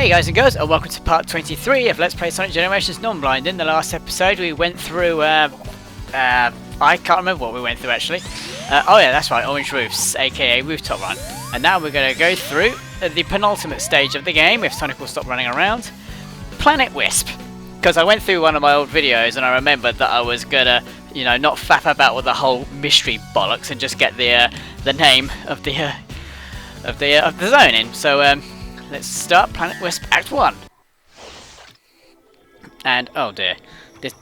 Hey guys and girls, and welcome to part 23 of Let's Play Sonic Generations Non-Blind. In the last episode we went through, I can't remember what we went through actually. Oh yeah, that's right, Orange Roofs, aka Rooftop Run. And now we're going to go through the penultimate stage of the game, if Sonic will stop running around. Planet Wisp. Because I went through one of my old videos and I remembered that I was going to, you know, not faff about with the whole mystery bollocks and just get the name of the zone in. So, let's start Planet Wisp Act 1. And, oh dear,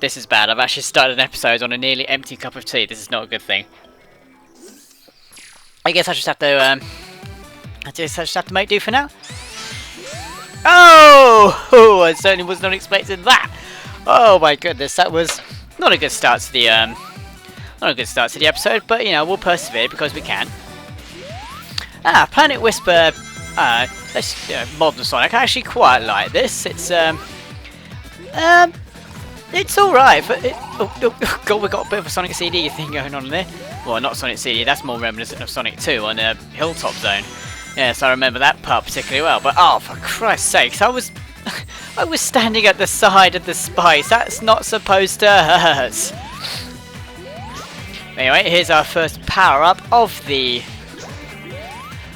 this is bad. I've actually started an episode on a nearly empty cup of tea. This is not a good thing. I guess I just have to, make do for now. Oh, I certainly was not expecting that. Oh my goodness, that was not a good start to the, episode. But you know, we'll persevere because we can. Planet Whisper. Modern Sonic. I actually quite like this. It's all right. But oh god, we got a bit of a Sonic CD thing going on there. Well, not Sonic CD. That's more reminiscent of Sonic 2 on the Hilltop Zone. Yes, I remember that part particularly well. But oh, for Christ's sakes, I was standing at the side of the spikes. That's not supposed to hurt. Anyway, here's our first power up of the.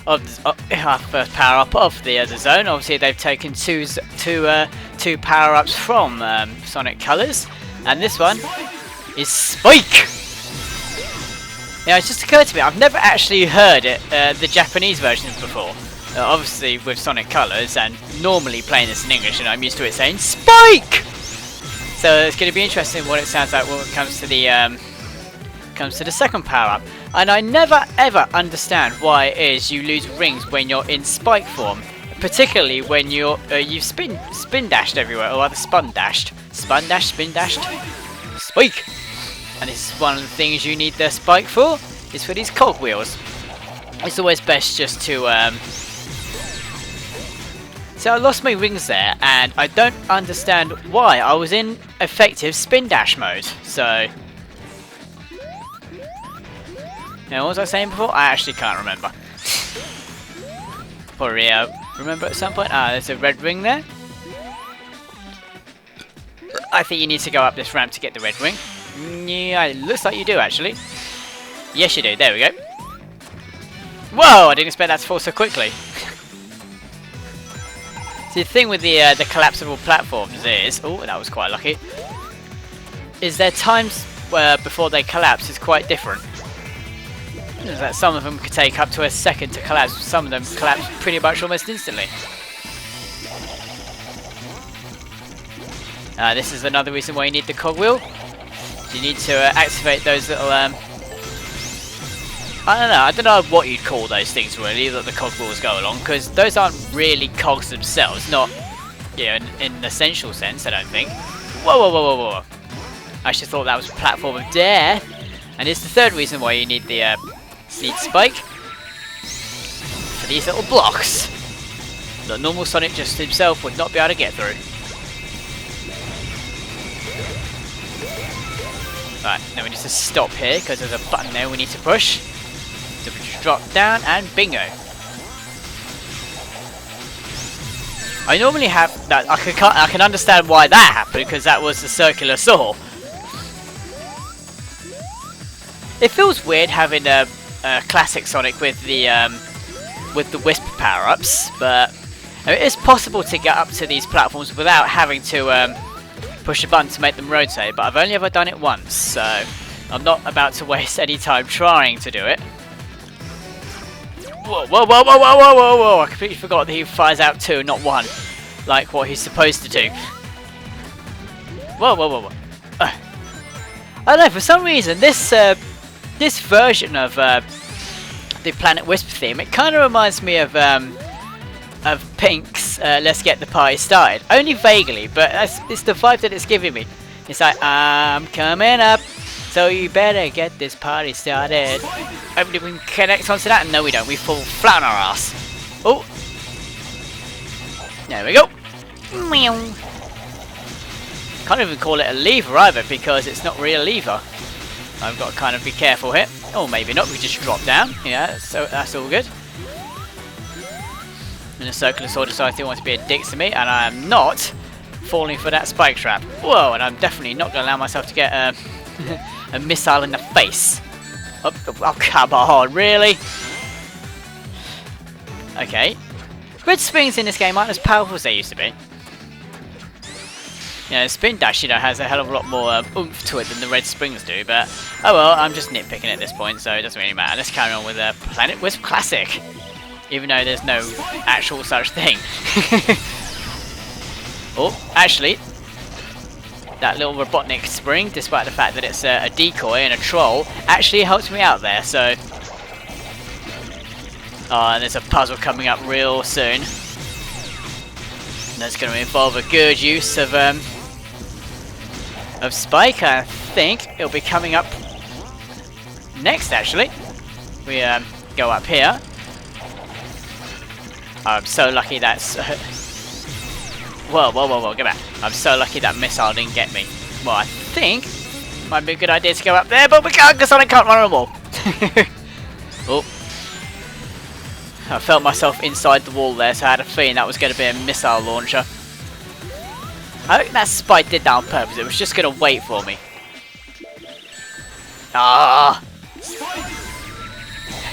Our first power up of the zone. Obviously, they've taken two power ups from Sonic Colors, and this one is Spike. Yeah, it's just occurred to me I've never actually heard it, the Japanese versions before. Obviously, with Sonic Colors, and normally playing this in English, and I'm used to it saying Spike. So it's going to be interesting what it sounds like when it comes to the second power up. And I never ever understand why it is you lose rings when you're in spike form, particularly when you've spin dashed everywhere, or rather spin dashed, spin dashed, spike. And this is one of the things you need the spike for, is for these cogwheels. It's always best just to So I lost my rings there, and I don't understand why. I was in effective spin dash mode, so. Now, what was I saying before? I actually can't remember. Probably remember at some point. There's a red ring there. I think you need to go up this ramp to get the red ring. Yeah, it looks like you do actually. Yes, you do. There we go. Whoa! I didn't expect that to fall so quickly. See, the thing with the collapsible platforms is, oh, that was quite lucky. Is their times before they collapse is quite different. That some of them could take up to a second to collapse. Some of them collapse pretty much almost instantly. This is another reason why you need the cogwheel. You need to activate those little. I don't know what you'd call those things really that the cogwheels go along, because those aren't really cogs themselves. Not, in an essential sense, I don't think. Whoa, whoa, whoa, whoa, whoa! I actually thought that was a platform of death. And it's the third reason why you need the. Spike for these little blocks that normal Sonic just himself would not be able to get through. Right, now we need to stop here because there's a button there we need to push. So we just drop down and bingo. I normally have that. I can understand why that happened because that was the circular saw. It feels weird having a classic Sonic with the Wisp power-ups, but it is possible to get up to these platforms without having to push a button to make them rotate, but I've only ever done it once, so I'm not about to waste any time trying to do it. Whoa, whoa, whoa, whoa, whoa, whoa, whoa, whoa! I completely forgot that he fires out two, not one, like what he's supposed to do. Whoa, whoa, whoa, whoa. I don't know, for some reason, this version of the Planet Wisp theme, it kind of reminds me of Pink's Let's Get the Party Started. Only vaguely, but it's the vibe that it's giving me. It's like, I'm coming up, so you better get this party started. Hopefully we can connect onto that. No, we don't. We fall flat on our ass. Oh. There we go. Can't even call it a lever either, because it's not really a lever. I've got to kind of be careful here. Oh, maybe not. We just drop down. Yeah, so that's all good. the Circular Sword decided he wants to be a dick to me, and I am not falling for that spike trap. Whoa, and I'm definitely not going to allow myself to get a missile in the face. Oh, come on, really? Okay. Red springs in this game aren't as powerful as they used to be. You know, Spin Dash, you know, has a hell of a lot more oomph to it than the red springs do, but oh well, I'm just nitpicking at this point, so it doesn't really matter. Let's carry on with Planet Wisp Classic, even though there's no actual such thing. Oh, actually, that little Robotnik spring, despite the fact that it's a decoy and a troll, actually helps me out there, so... Oh, and there's a puzzle coming up real soon. That's going to involve a good use of Spike. I think it'll be coming up next, actually. We go up here. I'm so lucky that's... Whoa, get back. I'm so lucky that missile didn't get me. Well, I think it might be a good idea to go up there, but we can't because I can't run on the wall. Oh. I felt myself inside the wall there, so I had a feeling that was going to be a missile launcher. I think that spike did that on purpose. It was just going to wait for me. Ah!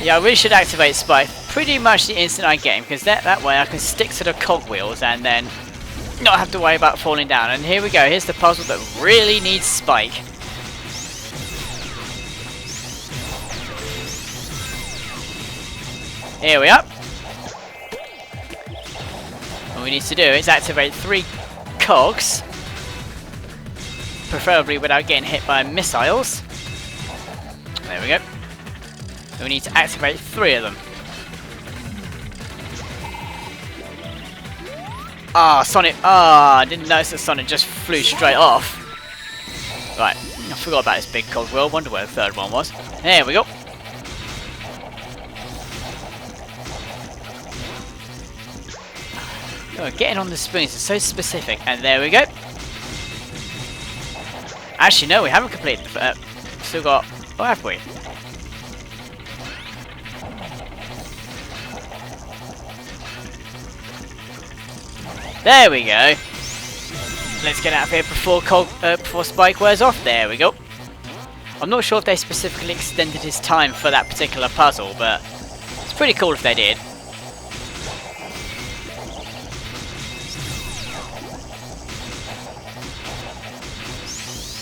Yeah, I really should activate Spike pretty much the instant I get him, because that way I can stick to the cogwheels and then not have to worry about falling down. And here we go. Here's the puzzle that really needs Spike. Here we are. What we need to do is activate 3 cogs, preferably without getting hit by missiles. There we go. And we need to activate 3 of them. Ah, Sonic. Ah, I didn't notice that Sonic just flew straight off. Right, I forgot about this big cogwheel. Wonder where the 3rd one was. There we go. Oh, getting on the spoons is so specific, and there we go. Actually, no, we haven't completed. Still got. Oh, have we? There we go. Let's get out of here before Spike wears off. There we go. I'm not sure if they specifically extended his time for that particular puzzle, but it's pretty cool if they did.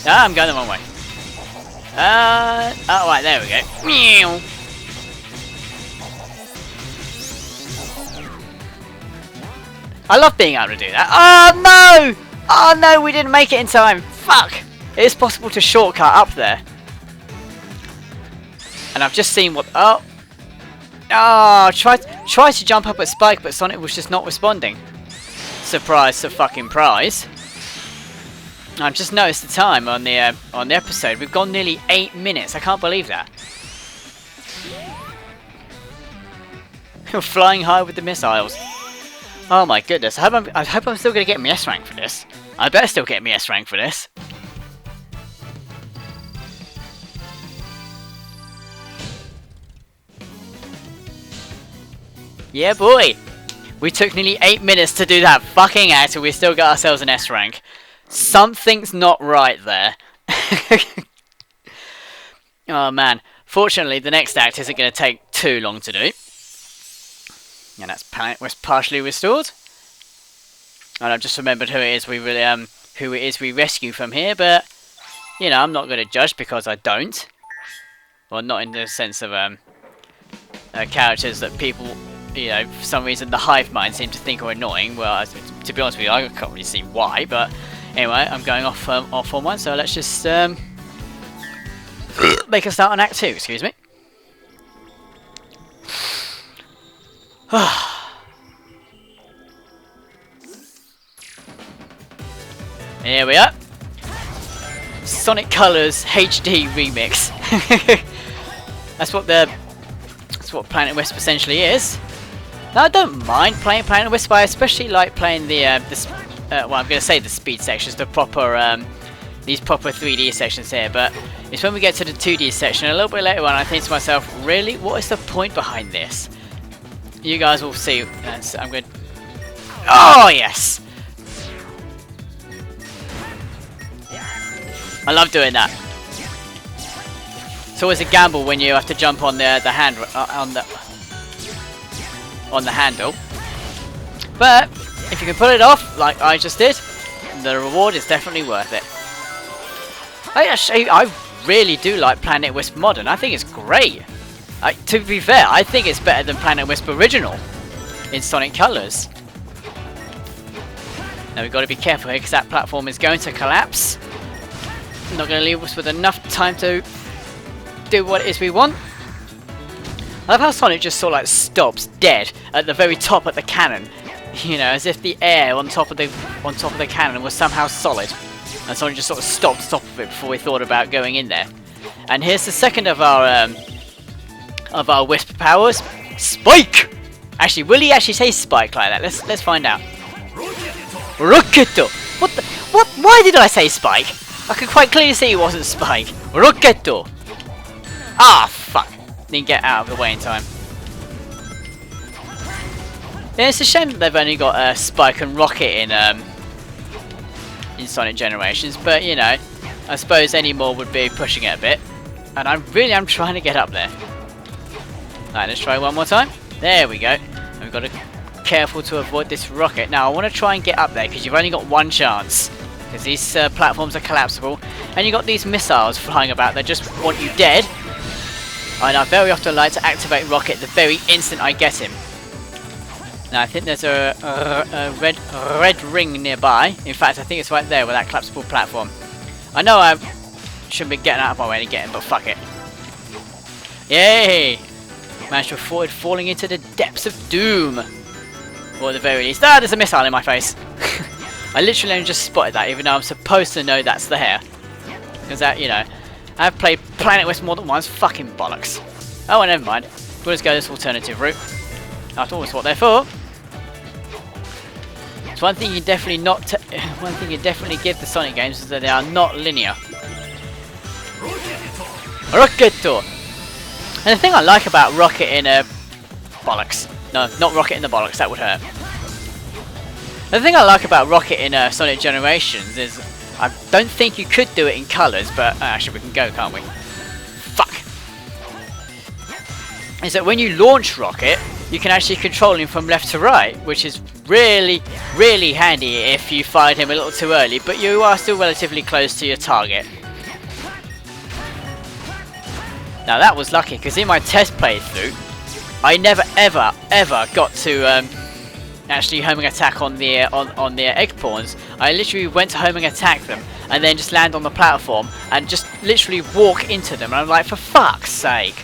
Ah, I'm going the wrong way. Oh, right, there we go. Meow. I love being able to do that. Oh, no! Oh, no, we didn't make it in time. Fuck! It is possible to shortcut up there. And I've just seen what... Oh! Oh, tried to jump up at Spike, but Sonic was just not responding. Surprise, fucking prize. I've just noticed the time on the episode. We've gone nearly 8 minutes. I can't believe that. We're flying high with the missiles. Oh my goodness. I hope I'm still going to get me S rank for this. I better still get me S rank for this. Yeah, boy. We took nearly 8 minutes to do that fucking act, and we still got ourselves an S rank. Something's not right there. Oh man. Fortunately, the next act isn't going to take too long to do. And that's partially restored. And I've just remembered who it is we rescue from here, but you know, I'm not going to judge because I don't. Well, not in the sense of characters that people, you know, for some reason the hive mind seem to think are annoying. Well, to be honest with you, I can't really see why, but anyway, I'm going off on one, so let's just make a start on Act 2, excuse me. Here we are. Sonic Colors HD remix. That's what Planet Wisp essentially is. Now I don't mind playing Planet Wisp. I especially like playing the well, I'm going to say the speed sections, the proper these proper 3D sections here, but it's when we get to the 2D section a little bit later on I think to myself, really, what is the point behind this? You guys will see. I'm going to Oh yes! I love doing that. It's always a gamble when you have to jump on the hand on the handle. But if you can pull it off, like I just did, the reward is definitely worth it. I really do like Planet Wisp Modern. I think it's great. To be fair, I think it's better than Planet Wisp Original in Sonic Colors. Now we've got to be careful here because that platform is going to collapse. Not going to leave us with enough time to do what it is we want. I love how Sonic just sort of like stops dead at the very top of the cannon. You know, as if the air on top of the cannon was somehow solid. And Sonic just sort of stopped on top of it before we thought about going in there. And here's the second of our Wisp powers, Spike. Actually, will he actually say Spike like that? Let's find out. Rocketo. What? Why did I say Spike? I could quite clearly see it wasn't Spike. Rocketo. Ah, fuck. Didn't get out of the way in time. Yeah, it's a shame that they've only got Spike and Rocket in Sonic Generations, but you know, I suppose any more would be pushing it a bit. And I really am trying to get up there. Alright, let's try one more time. There we go. And we've got to be careful to avoid this rocket. Now, I want to try and get up there because you've only got one chance. Because these platforms are collapsible. And you've got these missiles flying about that just want you dead. And I very often like to activate Rocket the very instant I get him. Now, I think there's a red ring nearby. In fact, I think it's right there with that collapsible platform. I know I shouldn't be getting out of my way to get him, but fuck it. Yay! Managed to avoid falling into the depths of doom. Or at the very least. Ah, there's a missile in my face. I literally only just spotted that, even though I'm supposed to know that's there. Because that, you know, I've played Planet Wisp more than once. Fucking bollocks. Oh, well, never mind. We'll just go this alternative route. After all, that's what they're for. It's one thing you definitely give the Sonic games is that they are not linear. Rocketo. And the thing I like about Rocket in bollocks. No, not Rocket in the bollocks. That would hurt. The thing I like about Rocket in Sonic Generations is I don't think you could do it in colours, but actually we can go, can't we? Fuck. Is that when you launch Rocket, you can actually control him from left to right, which is really, really handy if you fired him a little too early, but you are still relatively close to your target. Now that was lucky, because in my test playthrough, I never ever got to actually homing attack on the egg pawns. I literally went to homing attack them, and then just land on the platform, and just literally walk into them, and I'm like, for fuck's sake.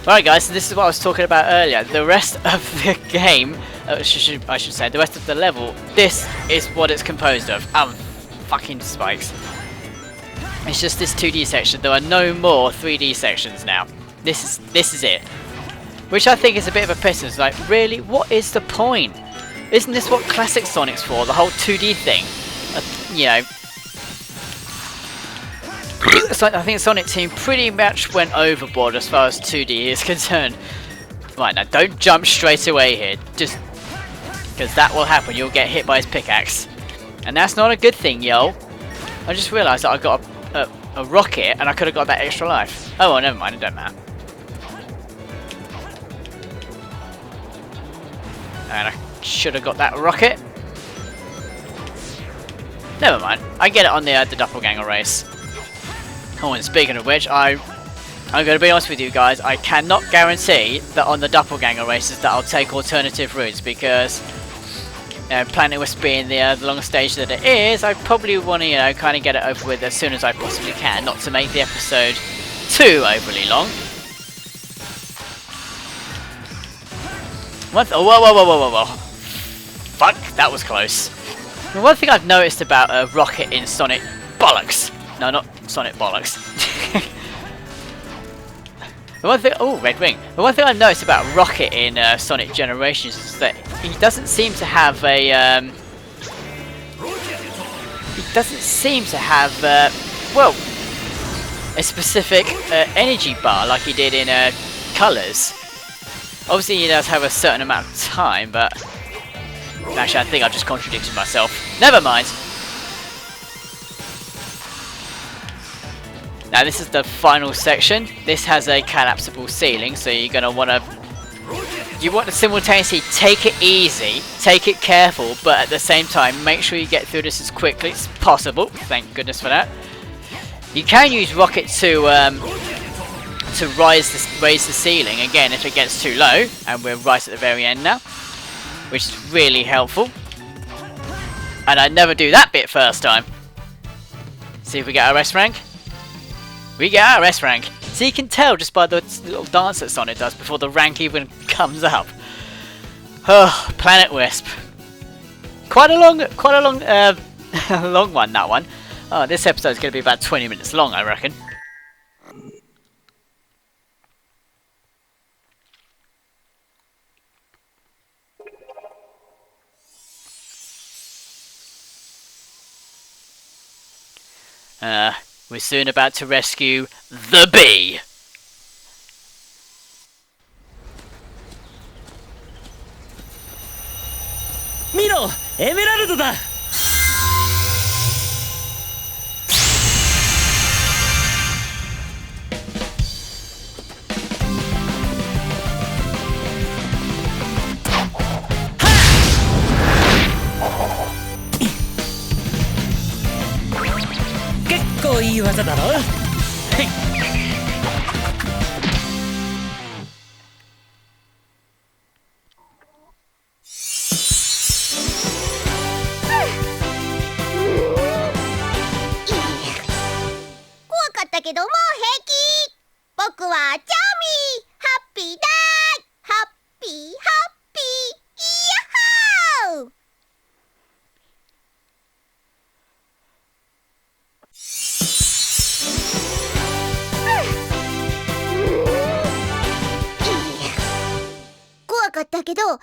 Alright guys, so this is what I was talking about earlier. The rest of the game, I should say, the rest of the level, this is what it's composed of. Fucking spikes. It's just this 2D section. There are no more 3D sections now. This is it. Which I think is a bit of a piss. It's like, really? What is the point? Isn't this what classic Sonic's for? The whole 2D thing? You know. So I think Sonic Team pretty much went overboard as far as 2D is concerned. Right, now don't jump straight away here. Just because that will happen. You'll get hit by his pickaxe. And that's not a good thing, yo. I just realised that I got a rocket and I could have got that extra life. Oh, well, never mind. It don't matter. And I should have got that rocket. Never mind. I get it on the doppelganger race. Oh, and speaking of which, I'm going to be honest with you guys. I cannot guarantee that on the doppelganger races that I'll take alternative routes because Planet Wisp being the long stage that it is, I probably want to, you know, kind of get it over with as soon as I possibly can, not to make the episode too overly long. Whoa. Fuck, that was close. Well, one thing I've noticed about Rocket in Sonic Bollocks. No, not Sonic Bollocks. The one thing, oh, red ring. The one thing I've noticed about Rocket in Sonic Generations is that he doesn't seem to have a, well, a specific energy bar like he did in Colors. Obviously, he does have a certain amount of time, but Actually, I think I've just contradicted myself. Never mind. Now this is the final section. This has a collapsible ceiling, so you're going to want to... You want to simultaneously take it easy, take it careful, but at the same time make sure you get through this as quickly as possible. Thank goodness for that. You can use rocket to raise the ceiling again if it gets too low, and we're right at the very end now, which is really helpful. And I never do that bit first time. See if we get our S rank. We get our S rank. So you can tell just by the little dance that Sonic does before the rank even comes up. Oh, Planet Wisp. Quite a long, long one, that one. Oh, this episode's going to be about 20 minutes long, I reckon. We're soon about to rescue the bee. Miro, Emeraldだ. Gekkou ii waza daro? Hey. けどもう平気。僕はチャーミー、ハッピーだーい、ハッピーハッピー、イヤッホー。怖かったけどソ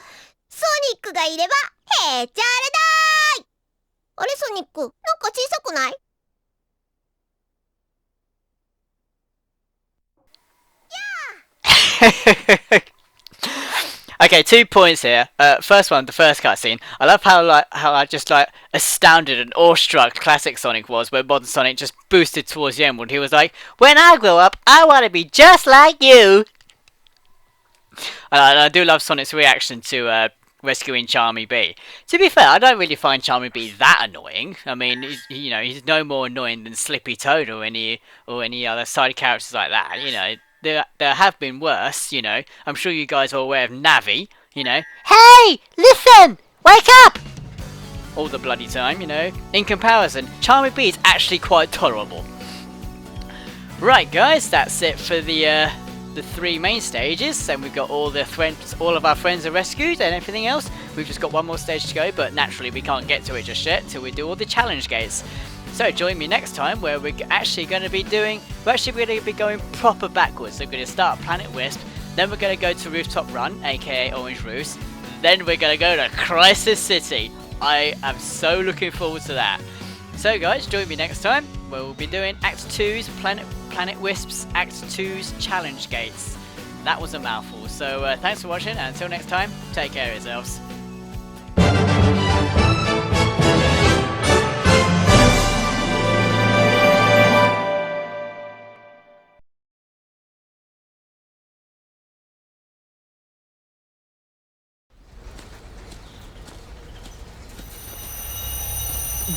ニックがいればへーちゃらだーい。あれソニック、なんか小さくない？ Okay, 2 points here. First one, the first cutscene. I love how I just astounded and awestruck classic Sonic was, where modern Sonic just boosted towards the emerald. He was like, "When I grow up, I want to be just like you." And I do love Sonic's reaction to rescuing Charmy Bee. To be fair, I don't really find Charmy Bee that annoying. I mean, he's no more annoying than Slippy Toad or any other side characters like that. You know. There have been worse, you know. I'm sure you guys are aware of Navi, you know. Hey! Listen! Wake up! All the bloody time, you know. In comparison, Charmy Bee is actually quite tolerable. Right, guys, that's it for the 3 main stages. And we've got all of our friends are rescued and everything else. We've just got one more stage to go, but naturally we can't get to it just yet till we do all the challenge gates. So join me next time where we're actually going to be going proper backwards. So we're going to start Planet Wisp, then we're going to go to Rooftop Run, aka Orange Roofs, then we're going to go to Crisis City. I am so looking forward to that. So guys, join me next time where we'll be doing Act 2's Planet Wisp's Act 2's Challenge Gates. That was a mouthful, so thanks for watching, and until next time, take care of yourselves.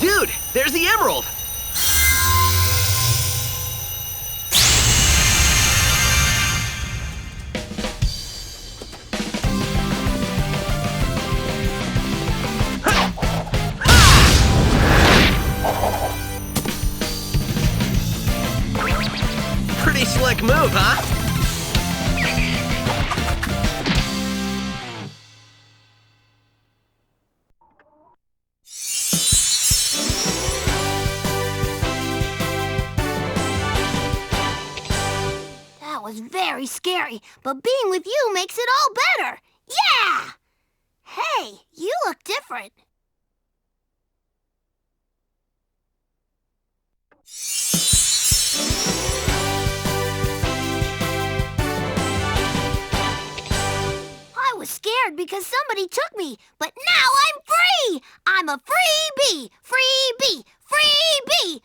Dude, there's the emerald! Pretty slick move, huh? That was very scary, but being with you makes it all better. Yeah! Hey, you look different. I was scared because somebody took me, but now I'm free! I'm a free bee! Free bee! Free bee!